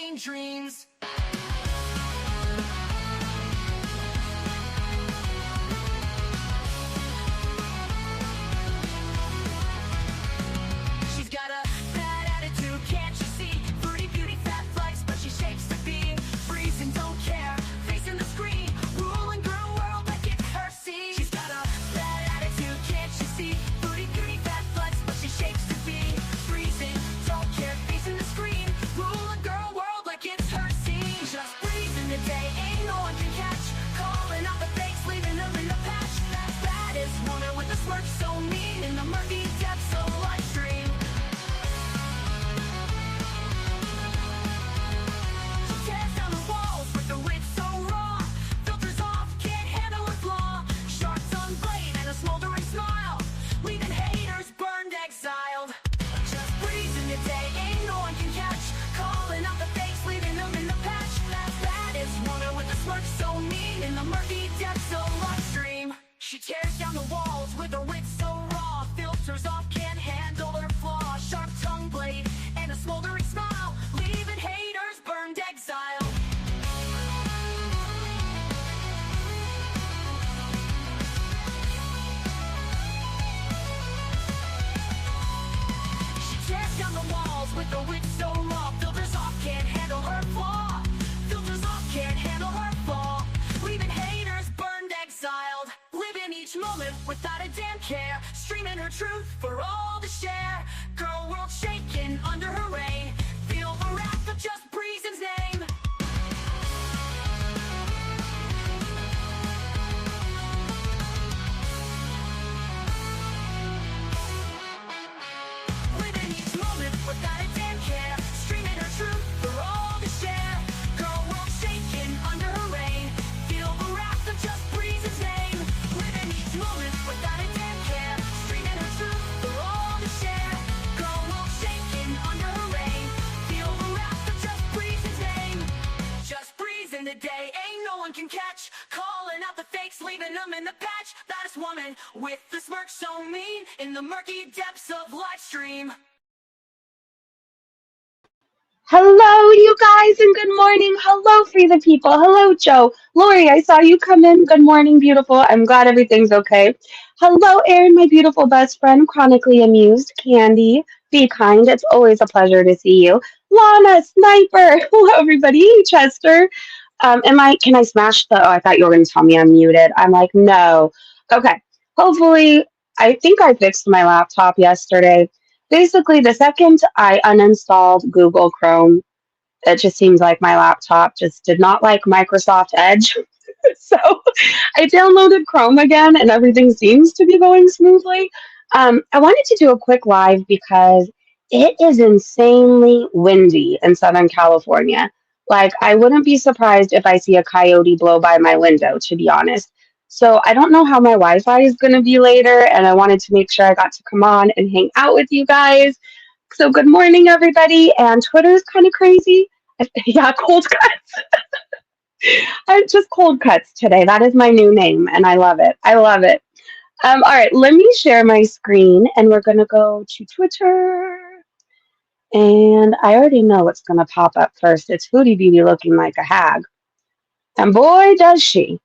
insane dreams. She's got a bad attitude, can't you see? Fruity beauty, fat flex, but she shakes the beat. Freezing, don't care, facing the screen. Ruling girl world like it's her scene. She's got a bad attitude, can't you see? Fruity beauty, fat flex, but she shakes the beat. Freezing, don't care, facing the screen. Ruling girl world like it's her scene. Just breezing the day, ain't no one can catch. Calling out the fakes, leaving them in the patch. That baddest woman with a smirk so mean in the murky depths of live stream. Tears down the walls with the wit so raw. Filters off, can't handle her flaw. Sharp tongue blade and a smoldering smile, leaving haters burned, exiled. Just breezing the day, ain't no one can catch. Calling out the fakes, leaving them in the patch. That baddest woman with a smirk so mean in the murky depths of live stream. She tears down the walls with her wit so raw. Filters off, can't handle her flaw. Sharp tongue blade and a smoldering smile, leaving haters burned, exiled. She tears down the walls with her wit so raw. Filters off, can't handle her flaw. Filters off, can't handle her flaw, leaving haters burned, exiled. Living each moment without a damn care. Streaming her truth for all to share. Girl world shaking under her reign. Feel the wrath of just Breezen's name. Living each moment without a damn care. Streaming her truth for all to share. Girl world shaking under her reign. Feel the wrath of just Breezen's name. Living each moment without a damn care. Streaming her truth for all to share. Girl world shaking under her reign. Feel the wrath of just Breezen's name. Just breezing the day, ain't no one can catch. Calling out the fakes, leaving them in the patch. That is woman with the smirk so mean in the murky depths of live stream. Hello, you guys, and good morning. Hello, Free the People. Hello, Joe. Lori, I saw you come in. Good morning, beautiful. I'm glad everything's okay. Hello, Erin, my beautiful best friend, chronically amused. Candy, be kind. It's always a pleasure to see you. Lana, Sniper. Hello, everybody. Hey, Chester. Can I smash the, oh, I thought you were going to tell me I'm muted. I'm like, no. Okay. Hopefully, I think I fixed my laptop yesterday. Basically, the second I uninstalled Google Chrome, it just seems like my laptop just did not like Microsoft Edge. So I downloaded Chrome again and everything seems to be going smoothly. I wanted to do a quick live because it is insanely windy in Southern California. Like, I wouldn't be surprised if I see a coyote blow by my window, to be honest. So I don't know how my Wi-Fi is going to be later, and I wanted to make sure I got to come on and hang out with you guys. So good morning, everybody. And Twitter is kind of crazy. Yeah, cold cuts. I'm just cold cuts today. That is my new name, and I love it. I love it. All right, let me share my screen, and we're going to go to Twitter. And I already know what's going to pop up first. It's Foodie Beauty looking like a hag. And boy, does she.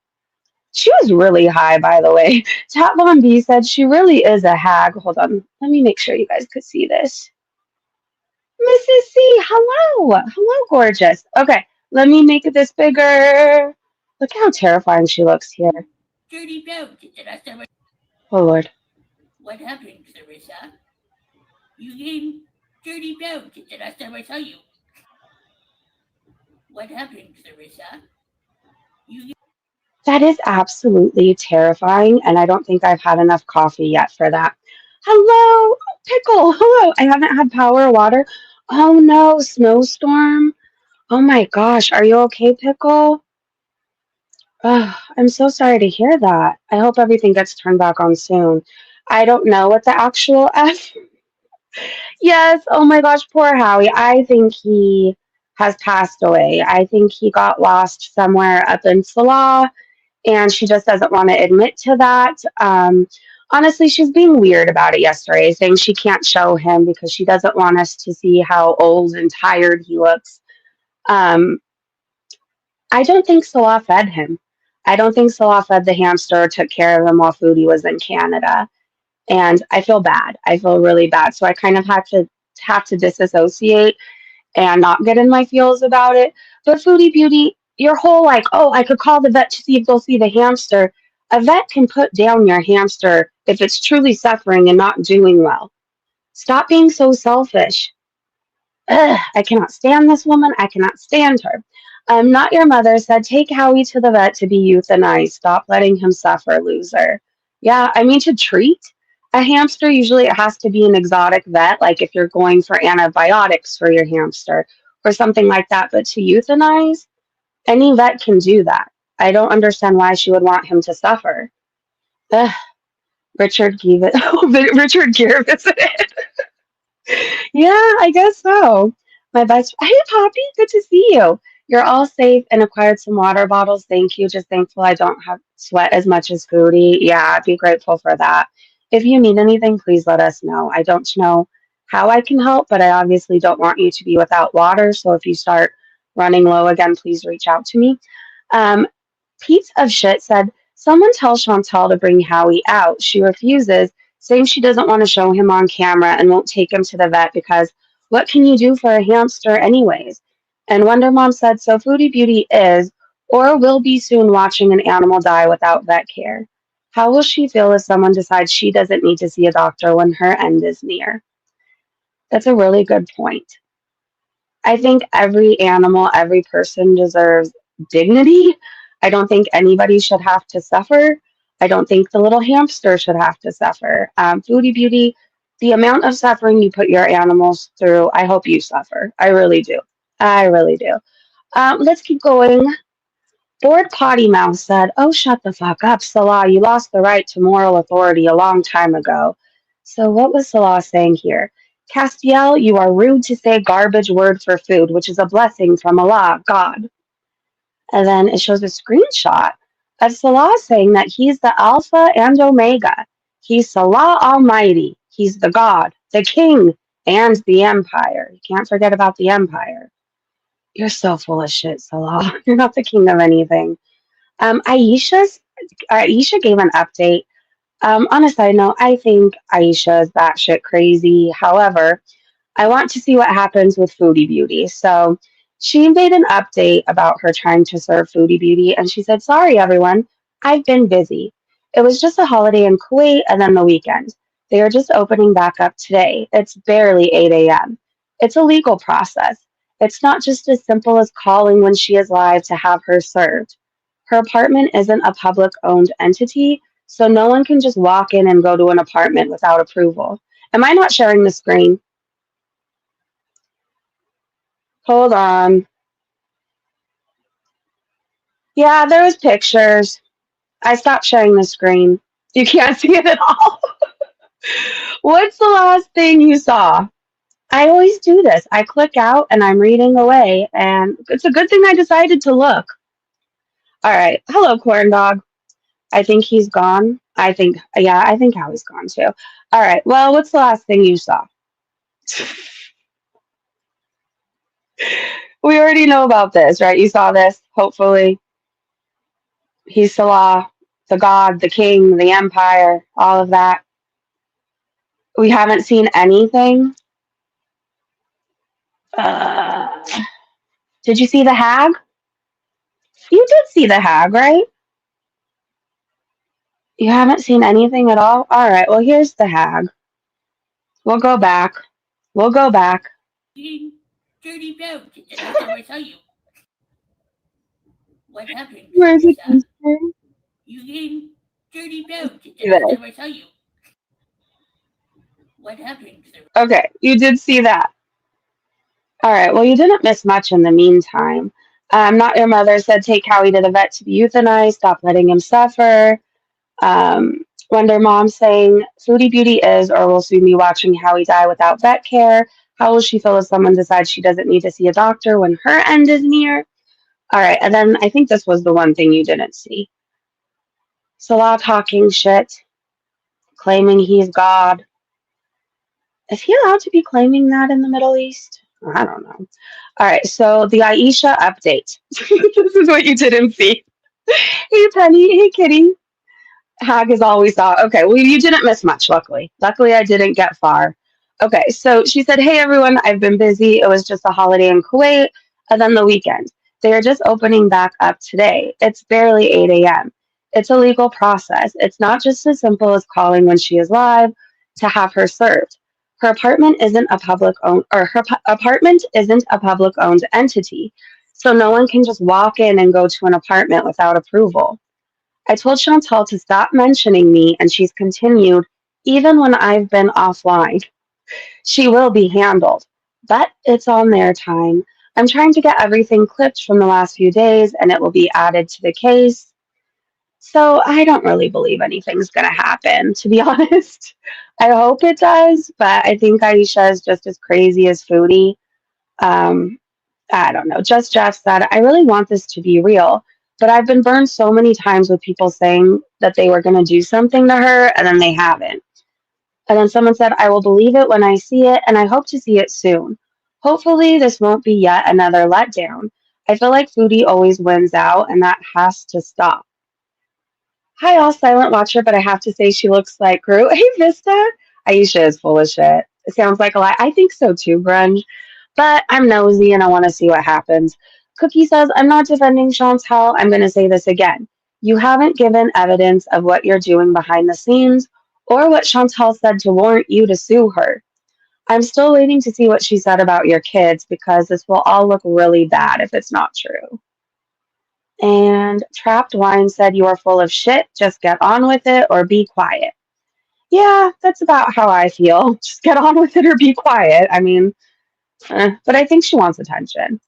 She was really high, by the way. Tat Von B said she really is a hag. Hold on. Let me make sure you guys could see this. Mrs. C, hello. Hello, gorgeous. Okay, let me make this bigger. Look how terrifying she looks here. Dirty note. Did I say Oh, Lord. what happened, Clarissa? You gave dirty note. Did I say tell you? What happened, Clarissa? That is absolutely terrifying, and I don't think I've had enough coffee yet for that. Hello, Pickle. Hello. I haven't had power or water. Oh, no, snowstorm. Oh, my gosh. Are you okay, Pickle? Oh, I'm so sorry to hear that. I hope everything gets turned back on soon. I don't know what the actual F. Yes, oh my gosh, poor Howie. I think he has passed away. I think he got lost somewhere up in Salah, and she just doesn't want to admit to that. Honestly, she's being weird about it yesterday, saying she can't show him because she doesn't want us to see how old and tired he looks. Um, I don't think Salah fed him. I don't think Salah fed the hamster or took care of him while Foodie was in Canada. And I feel bad. I feel really bad. So I kind of have to disassociate and not get in my feels about it. But Foodie Beauty, your whole like, oh, I could call the vet to see if they'll see the hamster. A vet can put down your hamster if it's truly suffering and not doing well. Stop being so selfish. Ugh, I cannot stand this woman. I cannot stand her. I'm not your mother said take Howie to the vet to be euthanized. Stop letting him suffer, loser. Yeah, I mean to treat a hamster, usually it has to be an exotic vet, like if you're going for antibiotics for your hamster or something like that. But to euthanize, any vet can do that. I don't understand why she would want him to suffer. Ugh, Richard Gere, Richard Gere visited. Yeah, I guess so. Hey, Poppy, good to see you. You're all safe and acquired some water bottles. Thank you. Just thankful I don't have sweat as much as Foodie. Yeah, I'd be grateful for that. If you need anything, please let us know. I don't know how I can help, but I obviously don't want you to be without water. So if you start running low again, please reach out to me. Um, Pete of Shit said, someone tell Chantal to bring Howie out. She refuses, saying she doesn't want to show him on camera and won't take him to the vet because what can you do for a hamster anyways? And Wonder Mom said, so Foodie Beauty is or will be soon watching an animal die without vet care. How will she feel if someone decides she doesn't need to see a doctor when her end is near? That's a really good point. I think every animal, every person deserves dignity. I don't think anybody should have to suffer. I don't think the little hamster should have to suffer. Foodie Beauty, the amount of suffering you put your animals through, I hope you suffer. I really do. I really do. Let's keep going. Bored Potty Mouth said, oh, shut the fuck up, Salah. You lost the right to moral authority a long time ago. So what was Salah saying here? Castiel, you are rude to say garbage word for food, which is a blessing from Allah, God. And then it shows a screenshot of Salah saying that he's the Alpha and Omega. He's Salah Almighty. He's the God, the King, and the Empire. You can't forget about the Empire. You're so full of shit, Salah. You're not the king of anything. Aisha gave an update. On a side note, I think Aisha is batshit crazy. However, I want to see what happens with Foodie Beauty. So she made an update about her trying to serve Foodie Beauty, and she said, sorry, everyone, I've been busy. It was just a holiday in Kuwait and then the weekend. They are just opening back up today. It's barely 8 a.m. It's a legal process. It's not just as simple as calling when she is live to have her served. Her apartment isn't a public owned entity, so no one can just walk in and go to an apartment without approval. Am I not sharing the screen? Hold on. Yeah, there was pictures. I stopped sharing the screen. You can't see it at all. What's the last thing you saw? I always do this. I click out and I'm reading away, and it's a good thing I decided to look. All right. Hello, corn dog. I think he's gone. I think Howie's gone too. All right. Well, what's the last thing you saw? We already know about this, right? You saw this, hopefully. He's Salah, the God, the King, the Empire, all of that. We haven't seen anything. Uh, did you see the hag? You did see the hag, right? You haven't seen anything at all? All right, well, here's the hag. We'll go back. We'll go back. Eating dirty bones. Did I ever tell you? What happened, Where is it? Teresa? You gained dirty bones. Did I ever tell you? What happened, Teresa? Okay, you did see that. All right, well, you didn't miss much in the meantime. Not Your Mother said take Howie to the vet to be euthanized, stop letting him suffer. Wonder Mom saying Foodie Beauty is or will soon be watching Howie die without vet care. How will she feel if someone decides she doesn't need to see a doctor when her end is near? All right, and then I think this was the one thing you didn't see. Salah talking shit, claiming he's God. Is he allowed to be claiming that in the Middle East? I don't know. All right, so the Aisha update. This is what you didn't see. Hey, Penny. Hey, Kitty. Hag is always thought, okay, well, you didn't miss much, luckily. Luckily, I didn't get far. Okay, so she said, hey, everyone, I've been busy. It was just a holiday in Kuwait and then the weekend. They are just opening back up today. It's barely 8 a.m. It's a legal process. It's not just as simple as calling when she is live to have her served. Her apartment isn't a public owned or her apartment isn't a public owned entity. So no one can just walk in and go to an apartment without approval. I told Chantal to stop mentioning me, and she's continued, even when I've been offline. She will be handled, but it's on their time. I'm trying to get everything clipped from the last few days, and it will be added to the case. So I don't really believe anything's going to happen, to be honest. I hope it does, but I think Aisha is just as crazy as Foodie. Um, I don't know. Just Jeff said, I really want this to be real, but I've been burned so many times with people saying that they were going to do something to her and then they haven't. And then someone said, I will believe it when I see it, and I hope to see it soon. Hopefully, this won't be yet another letdown. I feel like Foodie always wins out, and that has to stop. Hi, all silent watcher, but I have to say she looks like Gru. Hey, Vista. Aisha is full of shit. It sounds like a lie. I think so too, Grunge. But I'm nosy and I want to see what happens. Cookie says, I'm not defending Chantal. I'm going to say this again. You haven't given evidence of what you're doing behind the scenes or what Chantal said to warrant you to sue her. I'm still waiting to see what she said about your kids because this will all look really bad if it's not true. And Trapped Wine said, you are full of shit. Just get on with it or be quiet. Yeah, that's about how I feel. Just get on with it or be quiet. I mean, but I think she wants attention.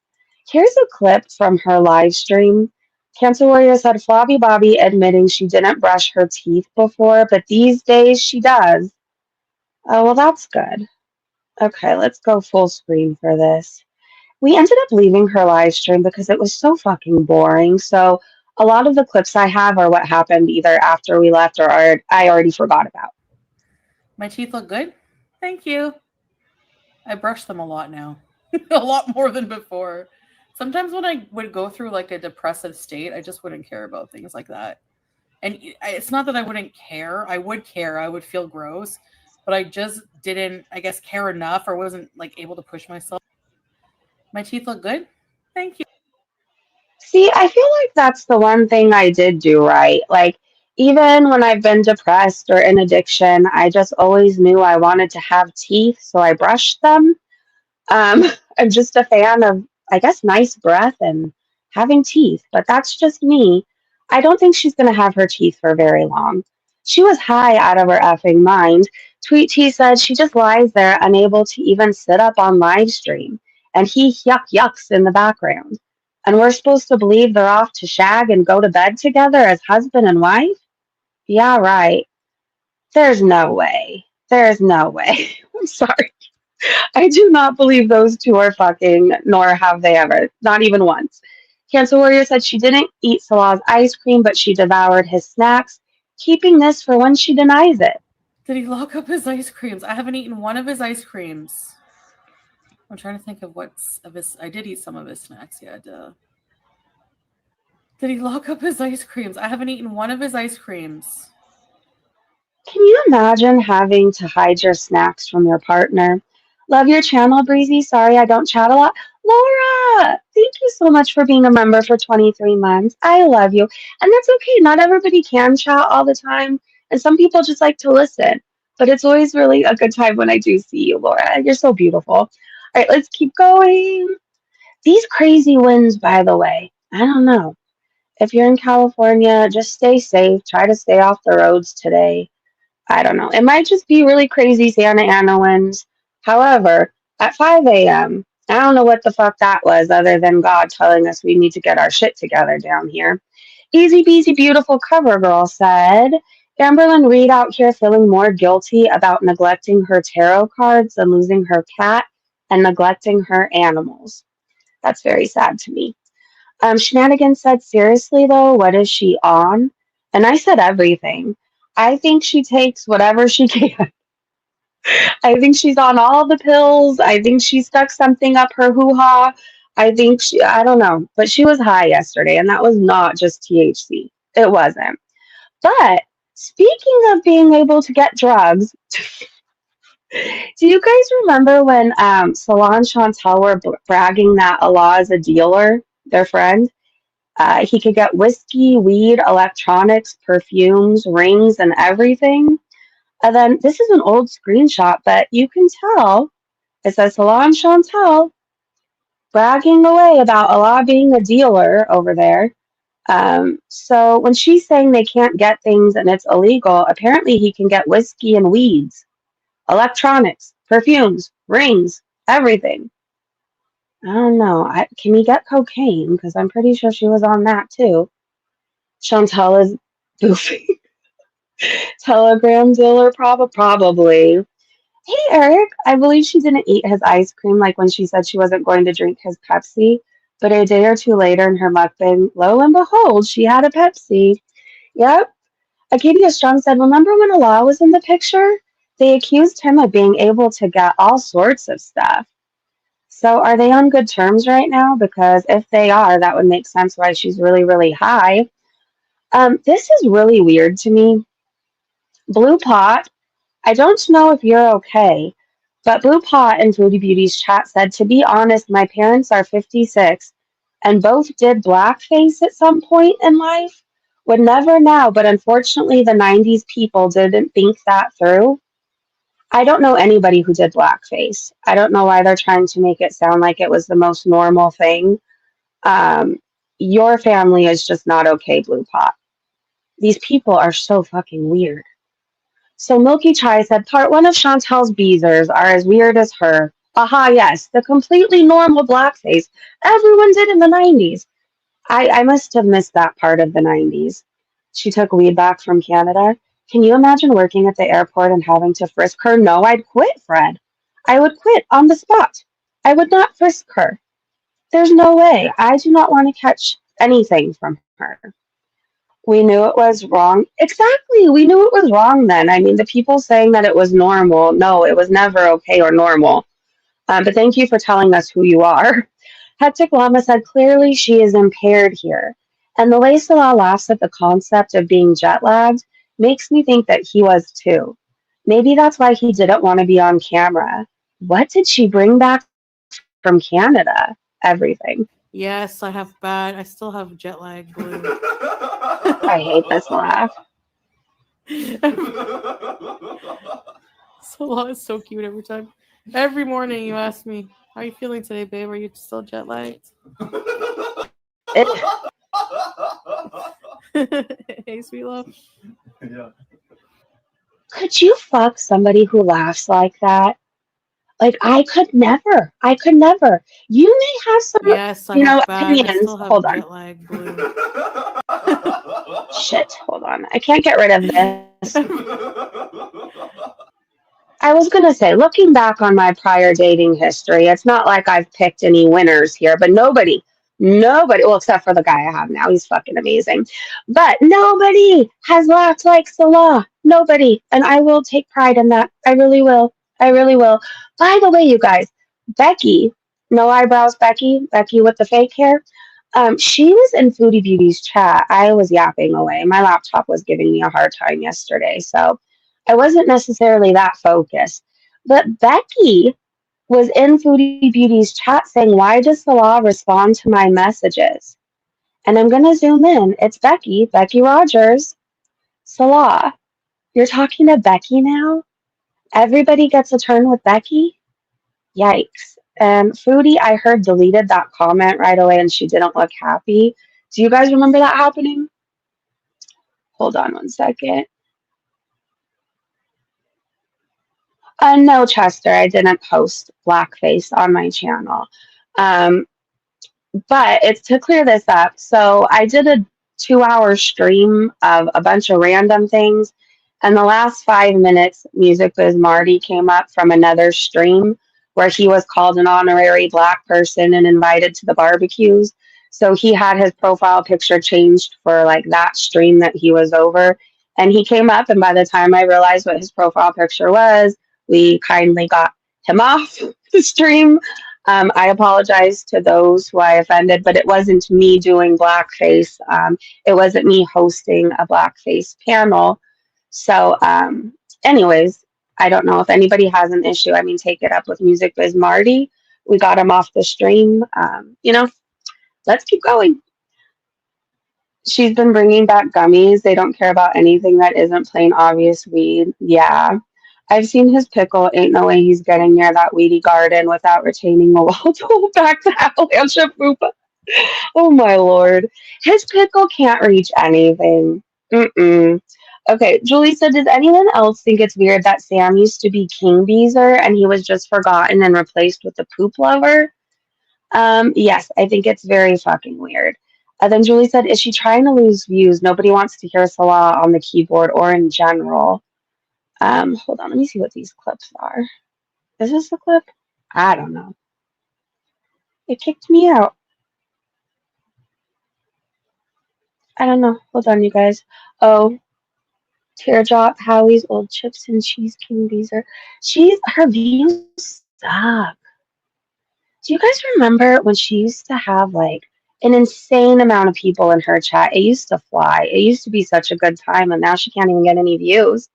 Here's a clip from her live stream. Cancer Warrior said, Flobby Bobby admitting she didn't brush her teeth before, but these days she does. Oh, well, that's good. Okay, let's go full screen for this. We ended up leaving her live stream because it was so fucking boring. So a lot of the clips I have are what happened either after we left or I already forgot about. My teeth look good? Thank you. I brush them a lot now. A lot more than before. Sometimes when I would go through like a depressive state, I just wouldn't care about things like that. And it's not that I wouldn't care. I would care. I would feel gross. But I just didn't, I guess, care enough or wasn't like able to push myself. My teeth look good? Thank you. See, I feel like that's the one thing I did do right. Like, even when I've been depressed or in addiction, I just always knew I wanted to have teeth, so I brushed them. Um, I'm just a fan of, I guess, nice breath and having teeth, but that's just me. I don't think she's going to have her teeth for very long. She was high out of her effing mind. Tweet T said she just lies there unable to even sit up on live stream, and he yucks in the background. And we're supposed to believe they're off to shag and go to bed together as husband and wife? Yeah, right. There's no way. There's no way. I'm sorry. I do not believe those two are fucking, nor have they ever. Not even once. Cancer Warrior said she didn't eat Salah's ice cream, but she devoured his snacks, keeping this for when she denies it. Did he lock up his ice creams? I haven't eaten one of his ice creams. I'm trying to think of what's of his. I did eat some of his snacks, yeah, duh. Did he lock up his ice creams? I haven't eaten one of his ice creams. Can you imagine having to hide your snacks from your partner? Love your channel, Breezy. Sorry I don't chat a lot. Laura, thank you so much for being a member for 23 months. I love you. And that's okay. Not everybody can chat all the time. And some people just like to listen. But it's always really a good time when I do see you, Laura. You're so beautiful. All right, let's keep going. These crazy winds, by the way, I don't know. If you're in California, just stay safe. Try to stay off the roads today. I don't know. It might just be really crazy Santa Ana winds. However, at 5 a.m., I don't know what the fuck that was other than God telling us we need to get our shit together down here. Easy Beasy Beautiful Cover Girl said, Amberlyn Reed out here feeling more guilty about neglecting her tarot cards than losing her cat and neglecting her animals. That's very sad to me. Shenanigans said, seriously though, what is she on? And I said everything. I think she takes whatever she can. I think she's on all the pills. I think she stuck something up her hoo-ha. I don't know, but she was high yesterday, and that was not just THC. It wasn't. But speaking of being able to get drugs, do you guys remember when Salah and Chantel were bragging that Allah is a dealer, their friend? He could get whiskey, weed, electronics, perfumes, rings, and everything. And then this is an old screenshot, but you can tell it says Salah and Chantel bragging away about Allah being a dealer over there. So when she's saying they can't get things and it's illegal, apparently he can get whiskey and weeds, electronics, perfumes, rings, everything. I don't know. Can he get cocaine? Because I'm pretty sure she was on that too. Chantel is goofy. Telegram dealer, probably. Hey, Eric, I believe she didn't eat his ice cream like when she said she wasn't going to drink his Pepsi, but a day or two later in her mukbang, lo and behold, she had a Pepsi. Yep. Acadia Strong said, remember when Allah was in the picture? They accused him of being able to get all sorts of stuff. So are they on good terms right now? Because if they are, that would make sense why she's really, really high. This is really weird to me. Blue Pot, I don't know if you're okay, but Blue Pot in Foodie Beauty's chat said, to be honest, my parents are 56 and both did blackface at some point in life. Would never now, but unfortunately the 90s people didn't think that through. I don't know anybody who did blackface. I don't know why they're trying to make it sound like it was the most normal thing. Your family is just not okay, Blue Pot. These people are so fucking weird. So Milky Chai said, part one of Chantel's Beezers are as weird as her. Aha, yes, the completely normal blackface everyone did in the 90s. I must have missed that part of the 90s. She took weed back from Canada. Can you imagine working at the airport and having to frisk her? No, I'd quit, Fred. I would quit on the spot. I would not frisk her. There's no way. I do not want to catch anything from her. We knew it was wrong. Exactly. We knew it was wrong then. I mean, the people saying that it was normal, no, it was never okay or normal. But thank you for telling us who you are. Hectic Llama said, clearly she is impaired here. And the way Salah laughs at the concept of being jet lagged makes me think that he was too. Maybe that's why he didn't want to be on camera. What did she bring back from Canada? Everything. Yes, I still have jet lag, Blue. I hate this laugh. Salah is so cute every time. Every morning you ask me, how are you feeling today, babe? Are you still jet lagged? Hey, sweet love. Yeah. Could you fuck somebody who laughs like that? Like, I could never. You may have some, Yes, I opinions. still have Hold on. jet lag, Blue. Shit, hold on. I can't get rid of this. I was going to say, looking back on my prior dating history, it's not like I've picked any winners here, but nobody, well, except for the guy I have now. He's fucking amazing. But nobody has laughed like Salah. Nobody. And I will take pride in that. I really will. By the way, you guys, Becky, no eyebrows Becky with the fake hair, she was in Foodie Beauty's chat. I was yapping away. My laptop was giving me a hard time yesterday, so I wasn't necessarily that focused. But Becky was in Foodie Beauty's chat saying, why does Salah respond to my messages? And I'm going to zoom in. It's Becky Rogers. Salah, you're talking to Becky now? Everybody gets a turn with Becky? Yikes. And Foodie, I heard, deleted that comment right away and she didn't look happy. Do you guys remember that happening? Hold on one second. No, Chester, I didn't post blackface on my channel. But it's to clear this up. So I did a 2-hour stream of a bunch of random things. And the last 5 minutes, Music Biz Marty came up from another stream where he was called an honorary black person and invited to the barbecues. So he had his profile picture changed for like that stream that he was over. And he came up, and by the time I realized what his profile picture was We kindly got him off the stream. I apologize to those who I offended, but it wasn't me doing blackface. It wasn't me hosting a blackface panel. So, anyways, I don't know if anybody has an issue. I mean, take it up with Music Biz Marty. We got him off the stream. Let's keep going. She's been bringing back gummies. They don't care about anything that isn't plain obvious weed. Yeah. I've seen his pickle. Ain't no way he's getting near that weedy garden without retaining a wall to hold back the avalanche of poopa. Oh my lord. His pickle can't reach anything. Mm-mm. Okay, Julie said, does anyone else think it's weird that Sam used to be King Beezer and he was just forgotten and replaced with the poop lover? Yes, I think it's very fucking weird. Then Julie said, is she trying to lose views? Nobody wants to hear Salah on the keyboard or in general. Hold on, let me see what these clips are. Is this the clip? I don't know. It kicked me out. I don't know. Hold on, you guys. Oh, Teardrop, Howie's old chips and cheese King Beezer. Her views suck. Do you guys remember when she used to have like an insane amount of people in her chat? It used to fly. It used to be such a good time, and now she can't even get any views.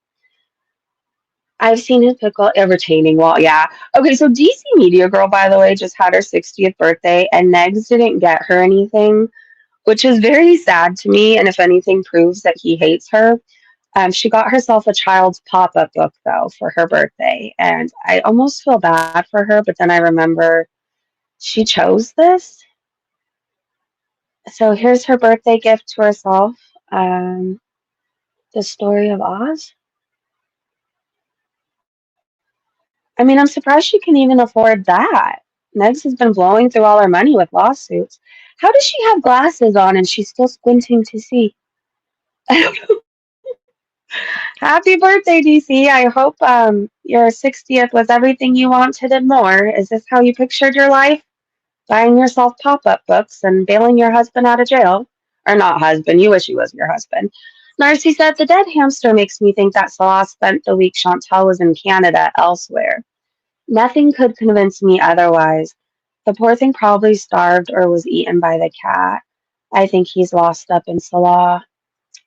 I've seen his pickle a retaining wall. Yeah. Okay, so DC Media Girl, by the way, just had her 60th birthday, and Negs didn't get her anything, which is very sad to me. And if anything proves that he hates her, she got herself a child's pop-up book though for her birthday, and I almost feel bad for her, but then I remember she chose this. So here's her birthday gift to herself. The Story of Oz. I mean, I'm surprised she can even afford that. Negs has been blowing through all her money with lawsuits. How does she have glasses on and she's still squinting to see? I don't know. Happy birthday, DC. I hope your 60th was everything you wanted and more. Is this how you pictured your life? Buying yourself pop-up books and bailing your husband out of jail? Or not husband, you wish he was your husband. Narcy said, the dead hamster makes me think that Salah spent the week Chantal was in Canada elsewhere. Nothing could convince me otherwise. The poor thing probably starved or was eaten by the cat. I think he's lost up in Salah.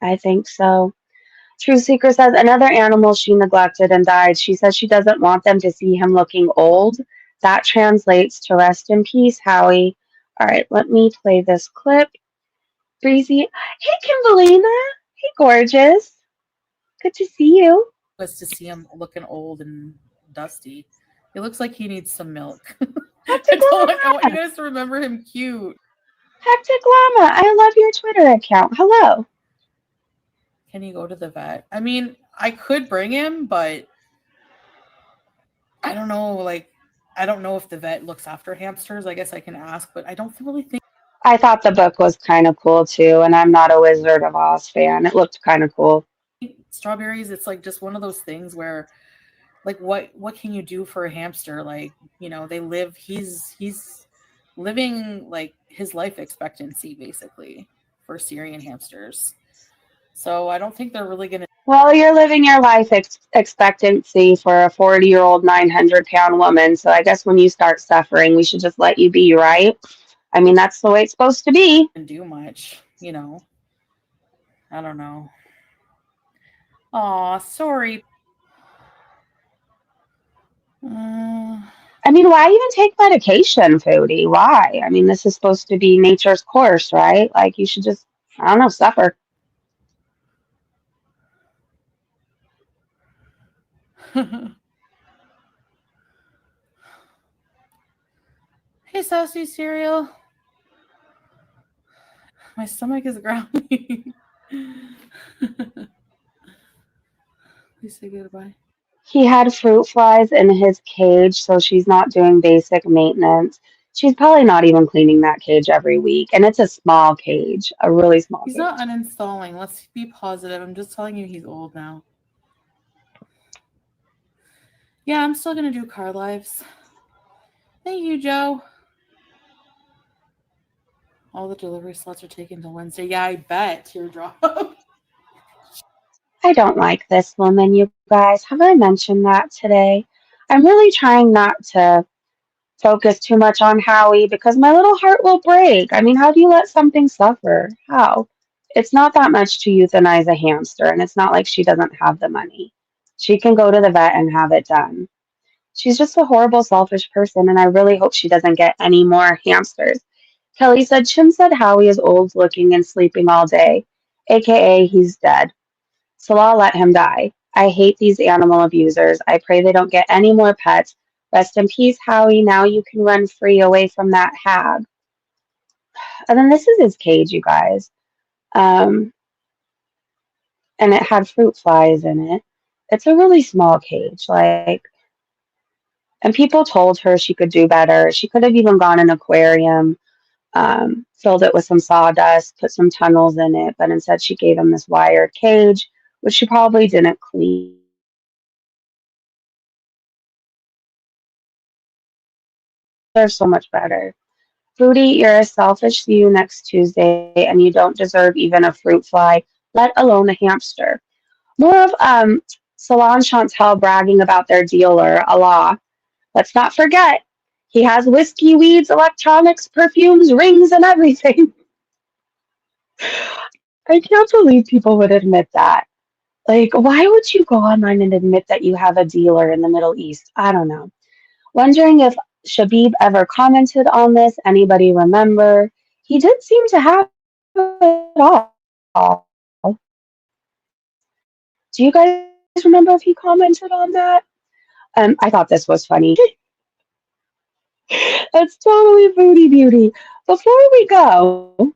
I think so. True Seeker says another animal she neglected and died. She says she doesn't want them to see him looking old. That translates to rest in peace, Howie. All right, let me play this clip. Breezy. Hey, Kimberlina. Hey, gorgeous. Good to see you. Was to see him looking old and dusty. He looks like he needs some milk. Hectic I want you Llama. guys to remember him cute. Hectic Llama. I love your Twitter account. Hello. Can you go to the vet? I mean, I could bring him, but I don't know. Like, I don't know if the vet looks after hamsters. I guess I can ask, but I don't really think I thought the book was kind of cool too, and I'm not a Wizard of Oz fan. It looked kind of cool. strawberries. It's like just one of those things where, like, what can you do for a hamster? Like, you know, they live. He's living like his life expectancy basically for Syrian hamsters. So I don't think they're really gonna. Well, you're living your life expectancy for a 40-year-old, 900-pound woman. So I guess when you start suffering, we should just let you be, right? I mean, that's the way it's supposed to be. Do much, you know. I don't know. Aw, sorry. I mean, why even take medication, Foodie? Why? I mean, this is supposed to be nature's course, right? Like, you should just, I don't know, suffer. Hey, Sassy Cereal. My stomach is growling. Please say goodbye. He had fruit flies in his cage, so she's not doing basic maintenance. She's probably not even cleaning that cage every week. And it's a small cage, a really small He's cage. not uninstalling. Let's be positive. I'm just telling you he's old now. Yeah, I'm still going to do car lives. Thank you, Joe. All the delivery slots are taken till Wednesday. Yeah, I bet. Teardrop. I don't like this woman, you guys. Have I mentioned that today? I'm really trying not to focus too much on Howie because my little heart will break. I mean, how do you let something suffer? How? It's not that much to euthanize a hamster, and it's not like she doesn't have the money. She can go to the vet and have it done. She's just a horrible, selfish person, and I really hope she doesn't get any more hamsters. Kelly said, Chin said Howie is old looking and sleeping all day, aka he's dead. Salah let him die. I hate these animal abusers. I pray they don't get any more pets. Rest in peace, Howie. Now you can run free away from that hag. And then this is his cage, you guys. Um, and it had fruit flies in it. It's a really small cage, and people told her she could do better. She could have even gone in an aquarium, filled it with some sawdust, put some tunnels in it, but instead she gave him this wired cage, which she probably didn't clean. They're so much better. Foodie, you're a selfish see you next Tuesday, and you don't deserve even a fruit fly, let alone a hamster. More of Salon Chantel bragging about their dealer, Allah. Let's not forget, he has whiskey, weeds, electronics, perfumes, rings, and everything. I can't believe people would admit that. Like, why would you go online and admit that you have a dealer in the Middle East? I don't know. Wondering if Shabib ever commented on this. Anybody remember? He did seem to have it all. Do you guys remember if he commented on that? I thought this was funny. That's totally booty beauty. Before we go,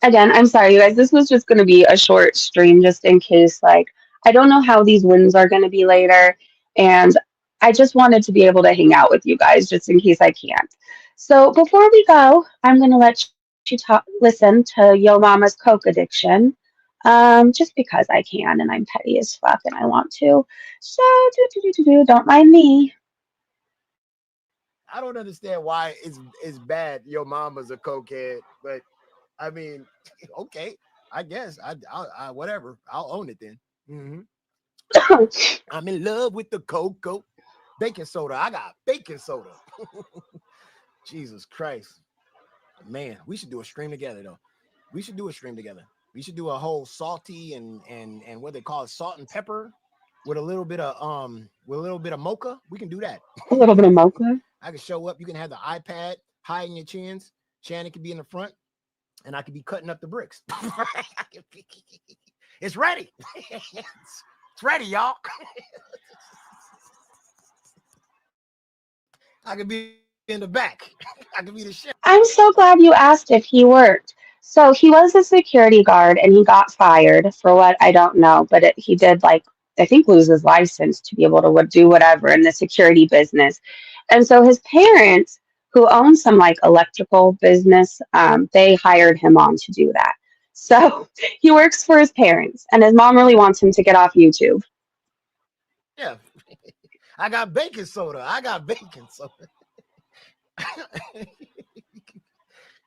again, I'm sorry, you guys. This was just going to be a short stream just in case, I don't know how these wins are going to be later. And I just wanted to be able to hang out with you guys just in case I can't. So before we go, I'm going to let you listen to Yo Mama's Coke Addiction. Just because I can and I'm petty as fuck and I want to. So, don't mind me. I don't understand why it's bad. Your mama's a cokehead, but I mean, okay, I guess I whatever. I'll own it then. I'm in love with the cocoa, baking soda. I got baking soda. Jesus Christ, man, we should do a stream together though. We should do a stream together. We should do a whole salty and what they call it, salt and pepper with a little bit of mocha. We can do that. A little bit of mocha. I can show up. You can have the iPad high in your chins. Shannon can be in the front, and I could be cutting up the bricks. It's ready. It's ready, y'all. I could be in the back. I could be the chef. I'm so glad you asked if he worked. So he was a security guard and he got fired for what I don't know, but he did I think lose his license to be able to do whatever in the security business. And so his parents, who own some electrical business, they hired him on to do that. So he works for his parents, and his mom really wants him to get off YouTube. Yeah, I got baking soda.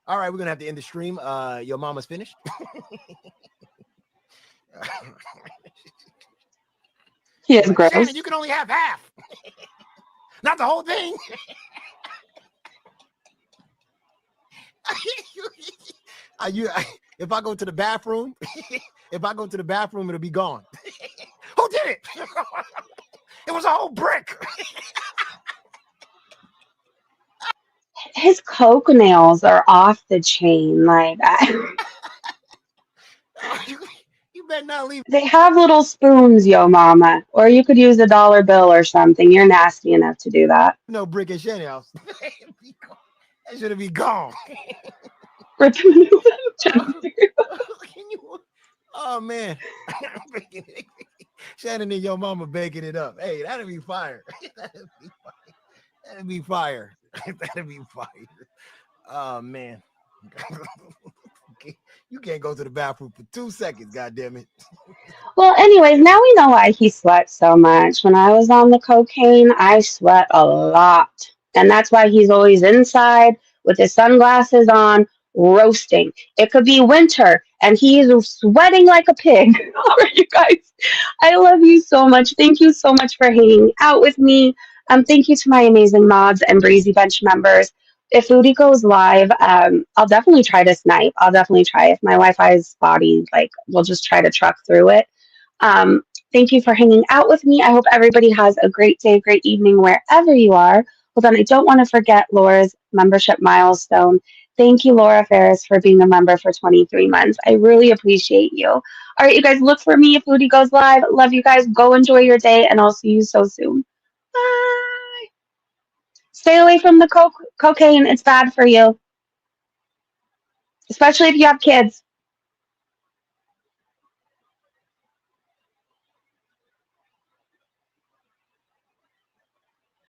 All right, we're gonna have to end the stream. Your mama's finished. He is gross. Shannon, you can only have half, not the whole thing. If I go to the bathroom, it'll be gone. Who did it? It was a whole brick. His Coke nails are off the chain. You better not leave. They have little spoons, Yo Mama, or you could use $1 bill or something. You're nasty enough to do that. No brick at Shannon house. That should be gone. Oh man, Shannon and your mama baking it up. Hey, that'd be fire. That'd be fire. That'd be fire. Oh man. You can't go to the bathroom for 2 seconds, goddamn it. Well, anyways, now we know why he sweats so much. When I was on the cocaine, I sweat a lot. And that's why he's always inside with his sunglasses on, roasting. It could be winter, and he's sweating like a pig. All right, you guys. I love you so much. Thank you so much for hanging out with me. Thank you to my amazing mods and Breezy Bench members. If Foodie goes live, I'll definitely try to snipe. I'll definitely try. If my Wi-Fi is spotty, like we'll just try to truck through it. Um, Thank you for hanging out with me. I hope everybody has a great day, great evening wherever you are. Hold on, I don't want to forget Laura's membership milestone. Thank you, Laura Ferris, for being a member for 23 months. I really appreciate you. All right, you guys, look for me if Foodie goes live. Love you guys. Go enjoy your day, and I'll see you so soon. Bye. Stay away from the cocaine. It's bad for you, especially if you have kids.